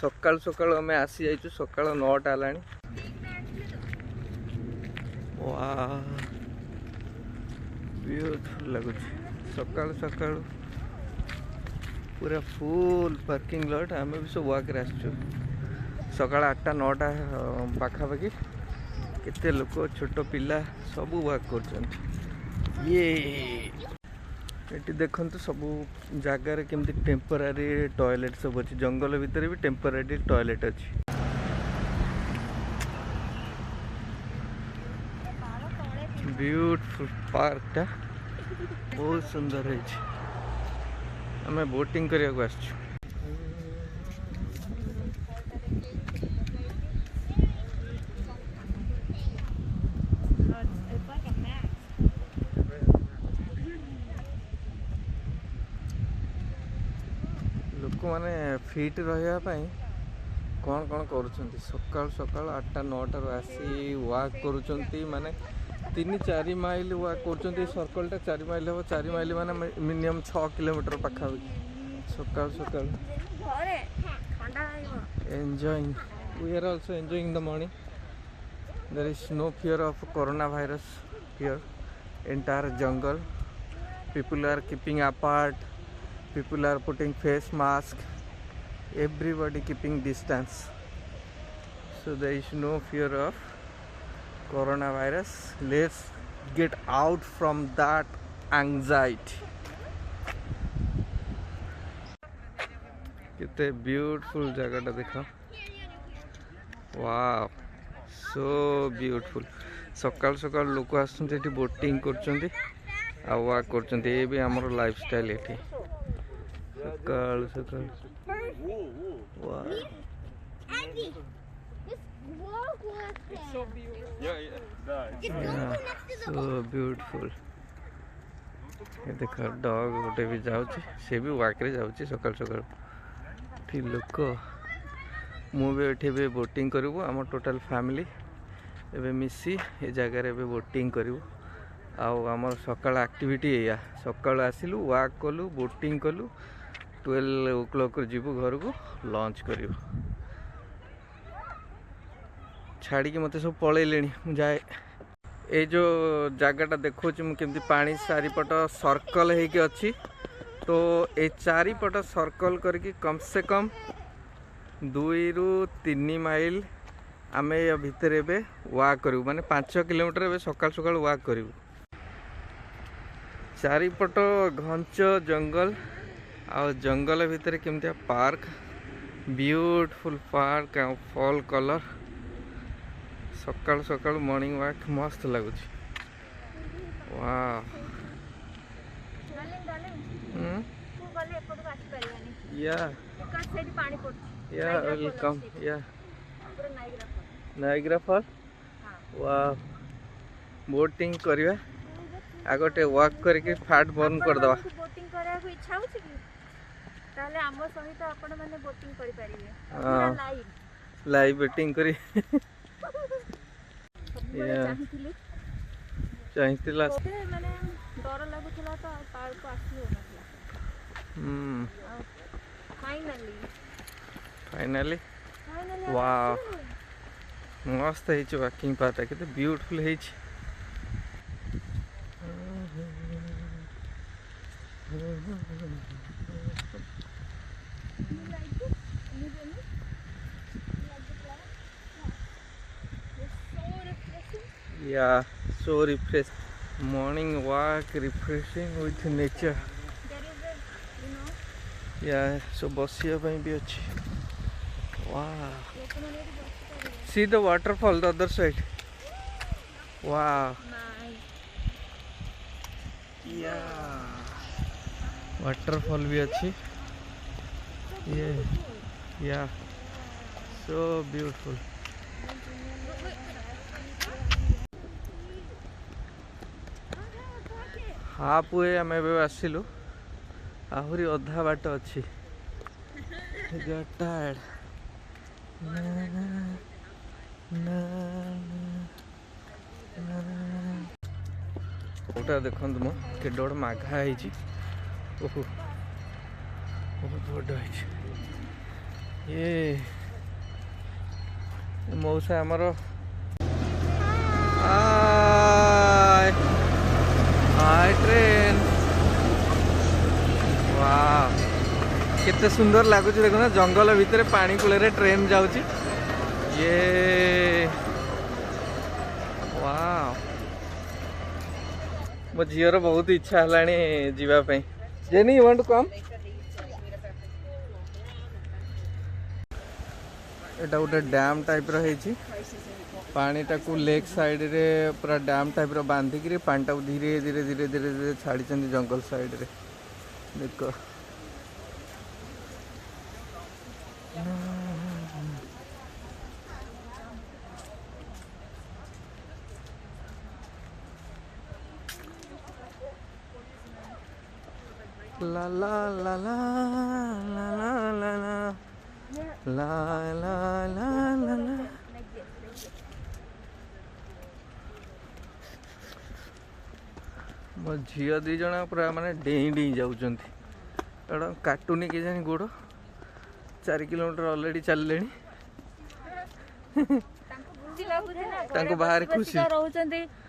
सकाल सकाल आम आसी जाइए सकाल 9टा है ब्यूटीफुल लगुच सकाल सकाल पूरा फुल पार्किंग लॉट आम भी सब वाक आसचु सकाल 8टा 9टा पाखापाखि केते लोक छोट पिला सब वाक कर ये देखु सब जगार केमती टेम्परारी टॉयलेट सब अच्छी जंगल भितर भी टेम्परारी टॉयलेट अच्छी ब्यूटीफुल पार्क टा बहुत सुंदर है आम बोटिंग करने को आसचु लोक मैंने फिट रहा कौन कौन कर सकाल सकाल 8टा 9टार आसी वाक कर माने 3-4 माइल वाक कर सर्कलटा 4 माइल हम 4 माइल माने मिनिमम 6 किलोमीटर पाखापाखि सकाल सकाल enjoying we are also enjoying the morning there is no fear of corona virus here entire jungle people are keeping apart people are putting face mask everybody keeping distance so there is no fear of coronavirus let's get out from that anxiety कितने beautiful जगह देखो wow so beautiful सकाल सकाल लोक आसुँच boating कर वाक कर ये भी आमर लाइफ स्टाइल ये सकाल सकाल सो ब्यूटीफुल ये देख डॉग गोटे भी जाऊँगी सी भी वाक रे जाऊँगी सकाल सकाल ठीक लोक मुझे भी बोटिंग करूँ आम टोटाल फैमिली एबे मिसी ये जगार एबे बोटिंग करूँ आमर सकाल एक्टिविटी या सकाल आसिलु वाक कलु बोटिंग कलु 12 o'clock जीवु घर को लंच करूँ छाड़ी मत सब पलैले जाए ये जो जगटा देखो मुझे पानी चारिपट सर्कल होगी अच्छी तो ये चारिपट सर्कल करके कम से कम 2-3 माइल आम या भितर एवं वाक करूँ माने 5 किलोमीटर एवं सकाल सकाल वाक करूँ चारिपट घंच जंगल आ जंगल भितर केमती park beautiful park fall colour सकाल सकाल मॉर्निंग वाक मस्त लगुच वाह या वेलकम या नायग्रा फॉल वाह बोटिंग करवा आगटे वाक करके फैट बर्न कर दवा बोटिंग करा को इच्छा होछि कि ताले हमर सहित आपण माने बोटिंग करि परिबे लाइव बोटिंग करी या चाहितिला माने डर लागुतला तो पार को आसी होनतला फाइनली वाह मस्त है वाकिंग पार्ट के ब्यूटीफुल है yeah so refresh morning walk refreshing with nature yeah so बसिया भी अच्छी wow see the waterfall the other side wow yeah waterfall भी अच्छी ये yeah so beautiful half way आम आसिलु आहरी अधा बाट अच्छी टायर्ड गोटा देखु मो के माघा है बहुत बड़ है ये मौसा आमर हाय ट्रेन वाह केते सुंदर लगुच देखो ना जंगल भितर पानी कूल ट्रेन जाऊँगी ये वाह मो झीर बहुत इच्छा है जीवाई Jenny you want to come एटा गोटे डैम टाइप रही पानीटा को लेक साइड रे पूरा डैम टाइप रो बांधिकी पानीटा धीरे धीरे धीरे धीरे धीरे छाड़ी जंगल साइड रे देख ला ला ला ला ला ला ला ला ला ला ला ला मो झील दी जन पूरा माने डेई डेई जाऊँ काटुनी के जानी गोड़ 4 किलोमीटर ऑलरेडी चलले बाहर खुशी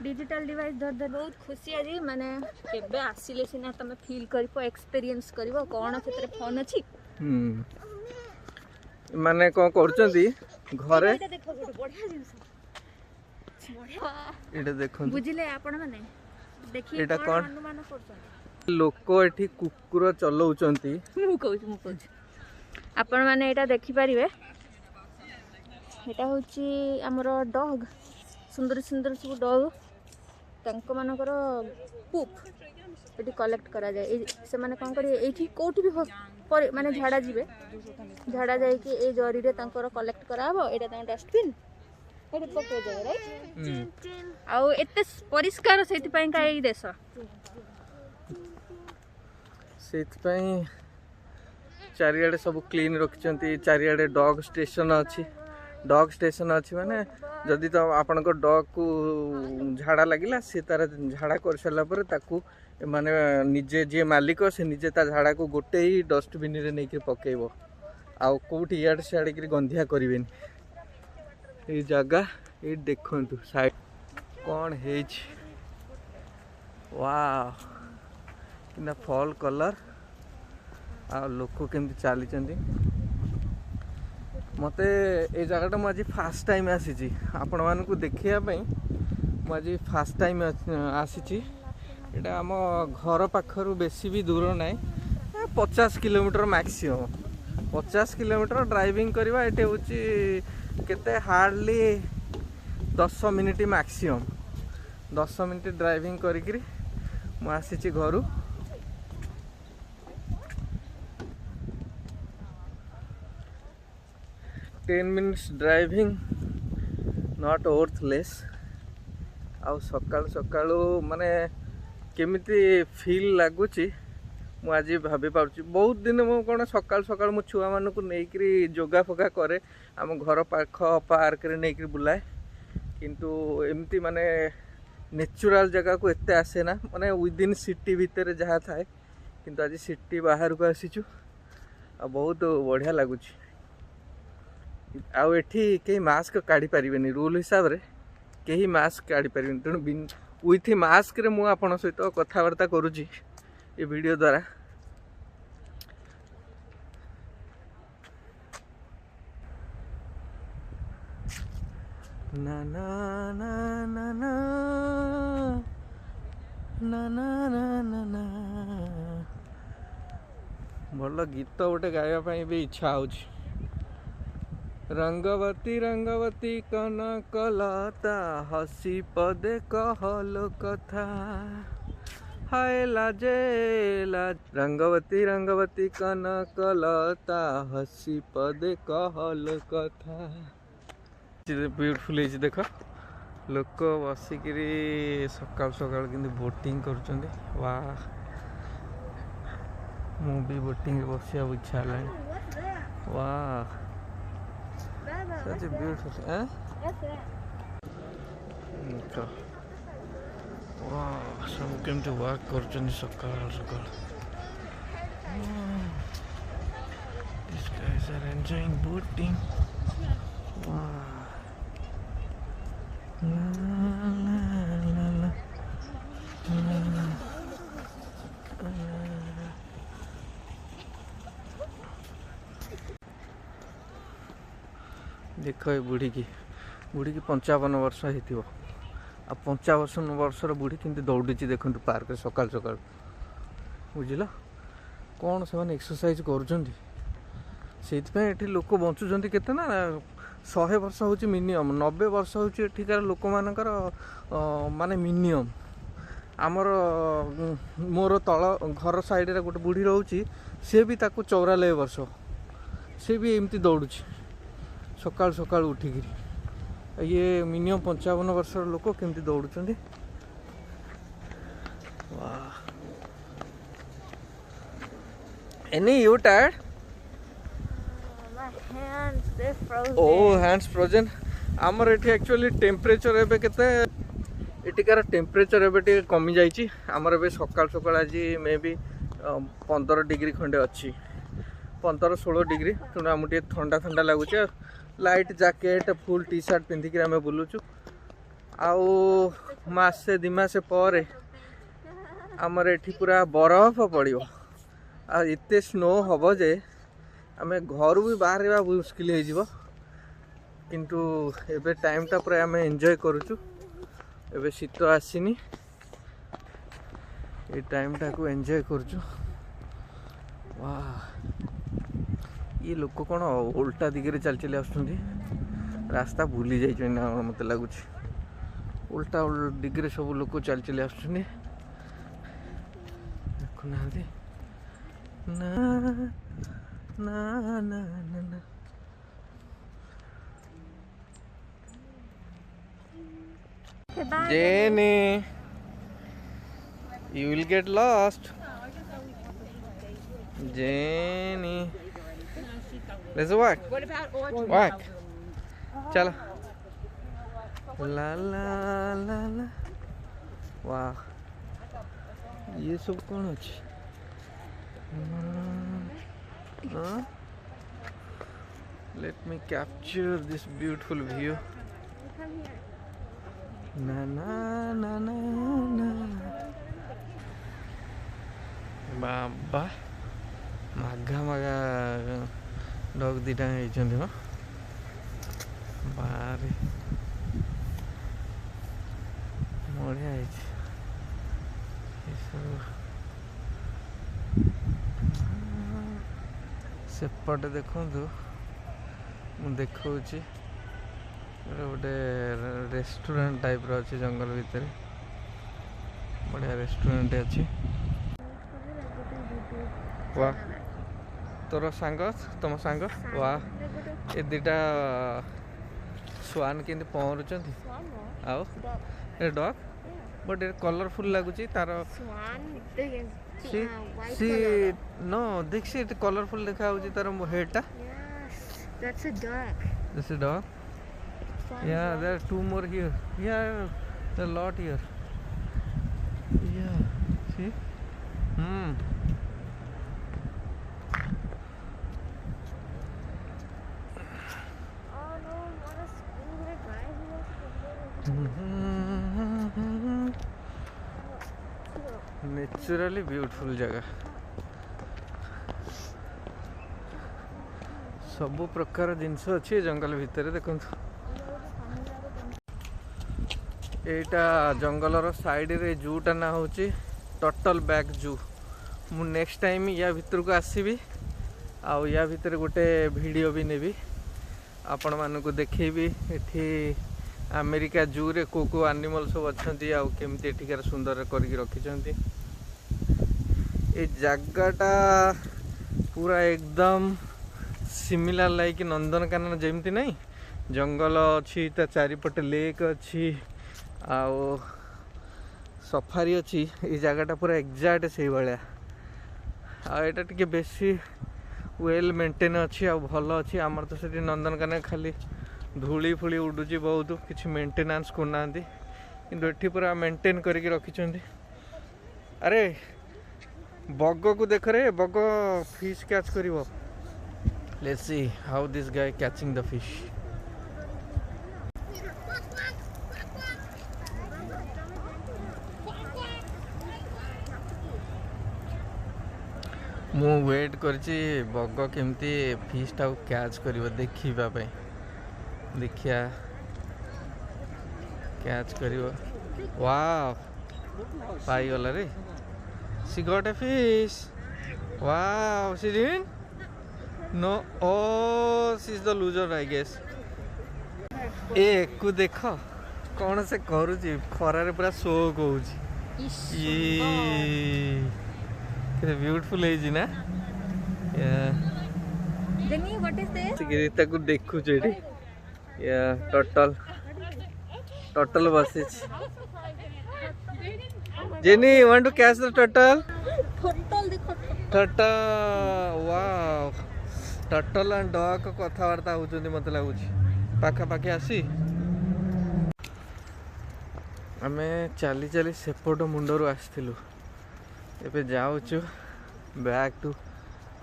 डिजिटल डिवाइस धर धर बहुत खुशी आज माने केबे आसिले सिना तमे फील करबो एक्सपीरियंस करबो कोन क्षेत्र फोन अछि माने को करचंदी घरे एटा देखो बढ़िया जिंस बढ़िया एटा देखो बुझिले आपण माने देखि एटा कोन अनुमान करछन लोक एठी कुकुर चलाउचंती मु कहू आपण माने एटा देखि परिबे एटा होची हमर डॉग सुंदर सुंदर सब डॉग तांको मानकर पुप एटी कलेक्ट करा जाए से माने कोन करी एठी कोठी भी माने झाड़ा जीवे झाड़ा जाए कि ए जरी रे तांकर कलेक्ट कराबो एटा तां डस्टबिन एटी पके जाए राइट आउ एते परिष्कार सेति पई का ए देश सेति पई चारियाडे सब क्लीन रखिचंती चारियाडे डॉग स्टेशन अच्छी माने जदि तो आपण को डॉग को झाड़ा लगिला से तार झाड़ा कर सारा पर ताकू माने निजे जे मालिक से निजे ता झाड़ा को गोटे ही डस्टबिन रे नहीं पकेब आउ कोठी इयाड सियाड करी गंधिया करिवेनी ए जगह ए देखंतु साइड कौन है वाह किना फॉल कलर आ लोक केमती चली मते ए जगह मुझे फास्ट टाइम आसी आपण मान को देखापी मुझे फास्ट टाइम आसी एटा आम घर पाखर बेसी भी दूर ना 50 किलोमीटर मैक्सिमम 50 किलोमीटर ड्राइविंग करवा ये हूँ केते hardly 10 minute maximum 10 minute driving करी मुझे घर 10 minutes driving not worthless आउ सकाल सकाल माने केमिति फील लगुची मु आज भाभी पाउची बहुत दिन मु कोन सकाल सकाल मु छुआ मान को नेकरी जोगा फोगा करे आम घर पाख पार्क रे नेकरी बुलाए किंतु एमती माने नेचुरल जगह को एते आसे ना माने विदिन सिटी भीतर जहाँ थाए किंतु आज सिटी बाहर को आसीचु आ बहुत बढ़िया लगुची आउ एठी कहीं मास्क काढ़ी पारिबेनी रूल हिसाब रे कहीं मास्क काढ़ी पारिबेनी तेणु विथ मास्क रे मु आपन सहित कथबार्ता करूची ये वीडियो द्वारा ना ना ना ना ना ना ना ना ना ना भल गीत गोटे गाइबा भी इच्छा होची रंगवती रंगवती कनकलता हसी पदे कहलो कथा हाय लाजे लाज रंगवती रंगवती कनकलता हसी पदे कहलो कथा ब्यूटीफुल है देख लोक बसिकी सकाल सकाल कि बोटिंग कर वाह मु भी बोटिंग बसिया इच्छा है वाह such a beautiful wow some came to work sakal this guy is are enjoying boating. Wow. La, la, la, la. La, la. देख ये बुढ़ी की 55 वर्ष हो 55 वर्षर बुढ़ी केमती दौड़ी देखु पार्क सकाल सकाल बुझल कौन से एक्सरसाइज कर लोक बंचुं केते ना 100 वर्ष हूँ मिनिमम 90 वर्ष हूँ एठिकार लोक मानकर माने मिनिमम आमर मोर तल घर साइड रे गोटे बुढ़ी रोची सी भी ताकू 94 वर्ष सी भी एमती दौड़ू सकाल सकाल उठिकी ये मिनिमम 55 वर्ष लोक केमती दौड़ुं एनी यू टायर्ड ओ हैंड्स फ्रोजन आमर एठी एक्चुअली टेम्परेचर एबे केते एटिकार टेम्परेचर एबे टे कमी जाइछि आमर एबे सकाल सकाल आज मे बी 15 डिग्री खंडे अच्छी 15-16 डिग्री तेणु आमको टे ठंडा ठंडा लगुच light jacket full T shirt पिंधिक आम बुलुचु आउ मासे 2 मास पर आमर एठी पूरा बरफ पड़ो आ एते स्नो हम जे आम घर भी बाहर मुस्किल हो किंतु एबे टाइम टा पूरा आम एंजॉय करुचु एबे शीत आसीनी ये टाइम टा को एंजॉय करुचु वाह ये लोक कौन उल्टा दिगरे चल चली आसुंदी रास्ता भूली जाइए ना मत लगुच उल्टा दिगरे सब लोक चल चली आसुंदी देखुना ना ना ना ना ना Jenny, you will get lost. Jenny, let's walk. What about Orchard? Walk. चलो. ला ला ला ला. वाह. ये सब कौन अच्छी? Let me capture this beautiful view. Na na na na na. Baba, maga maga dog dita ହେଇଛନ୍ତି ମ ବାହାରେ ବଢ଼ିଆ ହେଇଛି ଏସବୁ ସେପଟେ ଦେଖନ୍ତୁ ମୁଁ ଦେଖଉଛି गोटे रेस्टोरेंट टाइप रो अच्छी जंगल भितर बढ़िया रेस्टोरेंट अच्छी वाह तोर सांग तुम सांग वाह ये दुटा स्वान के पहरुंच आओ डग बट कलरफुल लगुच तार सी नो देख सी कलरफुल देखा तार हेडटा That's a dog. Yeah, there are 2 more here. Yeah, there are a lot here. Yeah, see? Oh no, not a scooter driving. Naturally beautiful जगह सब प्रकार जिनस अच्छी जंगल भितर देखो एटा जंगलर साइड रे जूटा ना हूँ टर्टल बैक जू मु नेक्स्ट टाइम या भितर को आसबि आउ या भितर गोटे वीडियो भी नेबी आपण मानक देखेबी एठी अमेरिका जू रे को एनिमल सब अच्छी आउ केमती एठिकार सुंदर करके रखिछंती ए जगटा पूरा एकदम सिमिलर लाइक नंदनकानन जमती नहीं जंगल अच्छी ता चारिपटे लेक अच्छी आओ सफारी अच्छी ये जगटा पूरा एग्जैक्ट से भाया आटा टे बेसी वेल मेंटेन अच्छी आ भल अच्छी आमर तो से नंदनकानन खाली धूली फुली उडुची बहुत किसी मेंटेनेंस करना किंतु एठी पूरा मेंटेन करके रखिछंती अरे बग को देख रे बग फिश कैच करिवो Let's see how this guy catching the fish. ମୁଁ ୱେଟ୍ କରିଛି ବଗ କେମିତି ଫିଶ୍ଟାକୁ କ୍ୟାଚ୍ କରିବ ଦେଖିବା ପାଇଁ। ଦେଖିଆ କ୍ୟାଚ୍ କରିବ। ୱାଓ ପାଇଗଲା ରେ। She got a fish. Wow, she didn't? No. Oh, she's the loser, I guess. ए को देखो कौन से करूची खरारे पूरा शो कहूची। ये कितने ब्यूटीफुल है जी ना। Jenny what is this? Cigarette को देखु जेडी। या टोटल बसिच। Jenny want to catch the total? Total देखो। Total wow. Total and dog को कथावार्ता होचंदी मते लागुची। पाखा पाखी आसी आमे चाली चाली सेपट मुंडरू आसथिलु एबे जाउछु बैक टू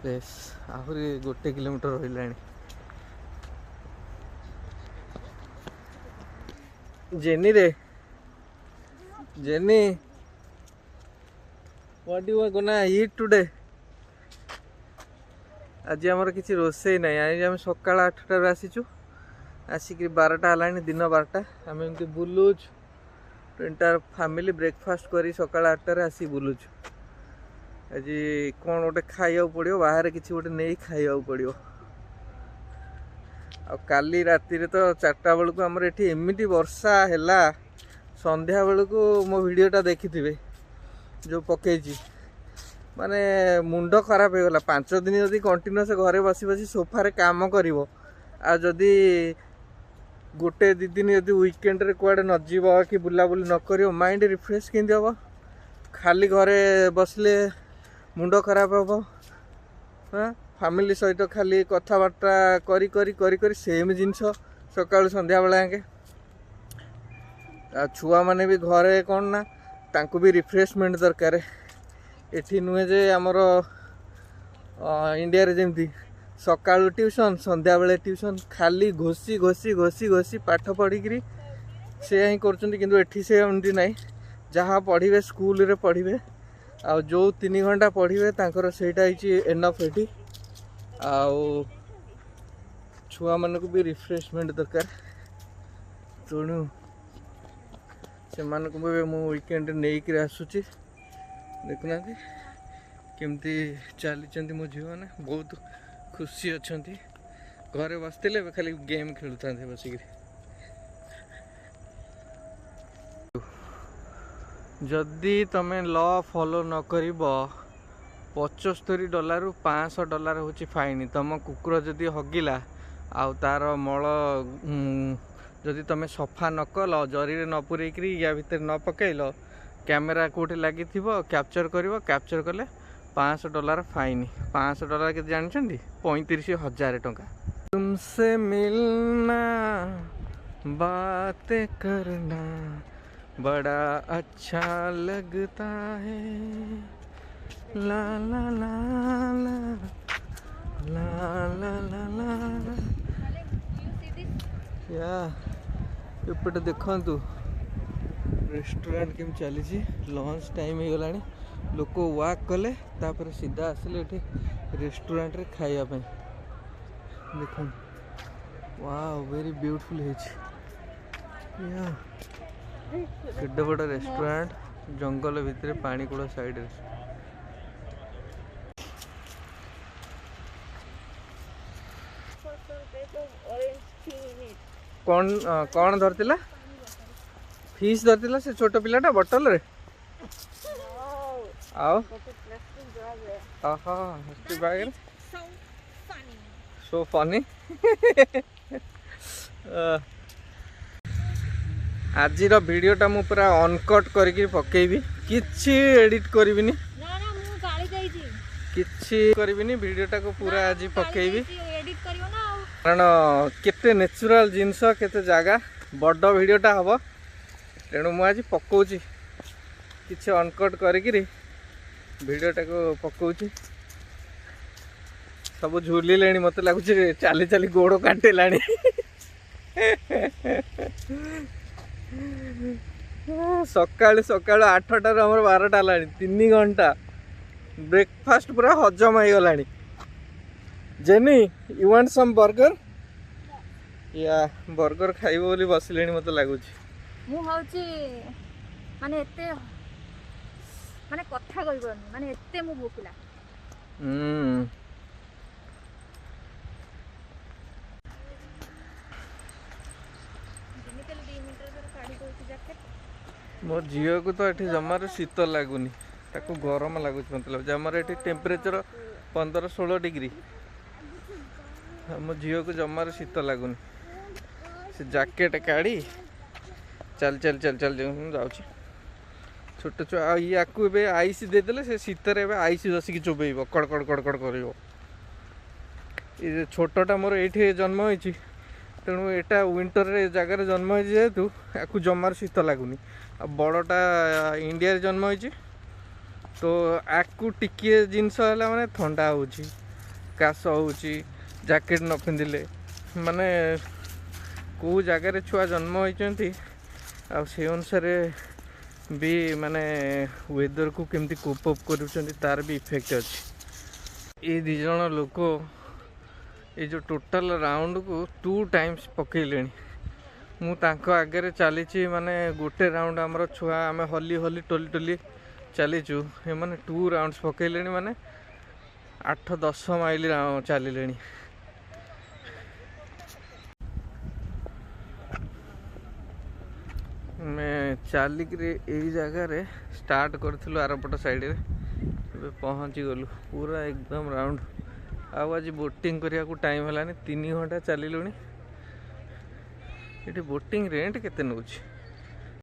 प्लेस। आहुरी 1 किलोमीटर रहिलानी। जेनी रे Jenny what you are gonna eat today? आज आमर किसी रोसई ना। आज आम सकाल 8टार आसीचु आसिक 12टा हलानी दिन 12टा आम एमती बुलुच एंटायर फैमिली ब्रेकफास्ट करी सकाल 8टार आसी बुलुच। आज कौन गोटे खाइबा पड़ो बाहर किसी गोटे नहीं खाइबा पड़ो। आ काली राति तो 4टा बेलू आमर एठी एमिटी वर्षा हैला संध्या बेलू मो वीडियोटा देखिथिबे जो पकेची माने मुंड खराब हो गला। 5 दिन जदि कंटिन्यूस घरे बसी बसी सोफारे काम करिवो आ जदि गोटे 2 दिन जदि वीकेंड रे कुआडे न जीवो कि बुलाबुली न करिवो माइंड रिफ्रेश केंदी हबो। खाली घरे बसले मुंड खराब हबो। हाँ फैमिली सहित खाली कथबार्ता करी करी करी करी सेम जिनस सकाळु संध्या बेला आके आ छुआ माने भी घरे कोन ना तांको भी रिफ्रेशमेंट दरकार। एठी नुहे जे आमर इंडिया रे जेमती सकाळु ट्यूशन संध्या बेले ट्यूशन खाली घोसी घोसी घोसी घोसी पाठ पढ़ी से ही करछन्ती। किंतु एठी से एमती नाही जहाँ पढ़िबे स्कूल रे पढ़िबे आ जो 3 घंटा पढ़िबे तांकर सेटा हिची एनफ एठी। आउ छुआ मन को भी रिफ्रेशमेंट दरकार तेणु से मान को भी मु वीकेंड नहीं आसुची। देखुना केमती चली मो झील मैंने बहुत खुशी अच्छा घरे बसते खाली गेम खेलुता बसिक। जदि तमें लॉ फॉलो न कर $75 $500 हूँ फाइन। तुम कुकुर जदि हगिला आउ तार मल जदि तुम सफा न कल जरी न पूरेक या भितर न पकईल कैमेरा कोठी लगी कैप्चर कर कैप्चर कले $500 फाइन। $500 के जानते 35,000 टंका। तुमसे मिलना बातें करना बड़ा अच्छा लगता है। ला ला ला ला ला ला ला ला या एपटे देखु रेस्टोरेंट केम चली लंच टाइम हो गला। लोक वाक कले तापर सीधा आसिले एठी रेस्टोरेंट रे खाइया पे। देखो वाओ वेरी ब्यूटीफुल है या केडे बड़ा रेस्टोरेंट जंगल भितर पानी कूड़ा साइड रे। कौन कौन धरतिला फिश धरतिला से छोट पिलाटा बोतल रे आओ आहा हैप्पी बैग सो फनी आज वीडियोटा मु पूरा अनकट करके पकेबी किछि एडिट करबिनी ना ना मु गाली जाईची किछि करबिनी वीडियोटा को पूरा आज पकेबी एडिट करियो ना कारण केते नेचुरल जिंस केते जागा बड़ वीडियोटा हबो तेणु मु आज पकाउची किछि अनकट करके वीडियोटा को पकाउची सब झुलिले मत लगुच चली चली गोड़ काटिलानी सकाळु सकाळु 8टार आम 12टा है 3 घंटा ब्रेकफास्ट पूरा हजम हो गला। Jenny you want some burger या बर्गर खाइबो बोली बसिले मत लगुच मु होची माने एते माने कथा कहि परनी माने एते मु भूखिला। मो झील को तो ये जमार शीत लगुनि ताको गरम लगुच मतलब जमार ये टेम्परेचर 15-16 डिग्री मो झील को जमार शीत लगुनि से जैकेट काढ़ी चल चल चल चल जाऊँ छोट छुआ या आईस देदेले से शीतर आईस बसिक चोबेब कड़कड़ कड़कड़ कर छोटा मोर ये जन्म होती तेणु यहाँ विंटर जगार जन्म हो जेहेतु या जमार शीत लगुनि बड़टा इंडिया जन्म होती तो आपको टिके जिनस माने ठंडा हो काश हो जैकेट न पिंधिले माने कौ जगार छुआ जन्म होती से अनुसार भी माने वेदर को केमती कोप अप कर तार भी इफेक्ट अच्छी ये दिज लोक ये जो टोटल राउंड को 2 टाइम्स पकईले मु तांको आगे चली माने गोटे राउंड आमर छुआ आम हली हली टोली टोली चलीचु ये माने 2 राउंड्स पकईले माने 8-10 माइल चलिले। मैं चलिक यही जगार स्टार्ट करूँ आरपट साइड रे पहुँची गलु पूरा एकदम राउंड आज बोटिंग करने को टाइम है 3 घंटा चलूँ ये बोटिंग रेंट केते नौछि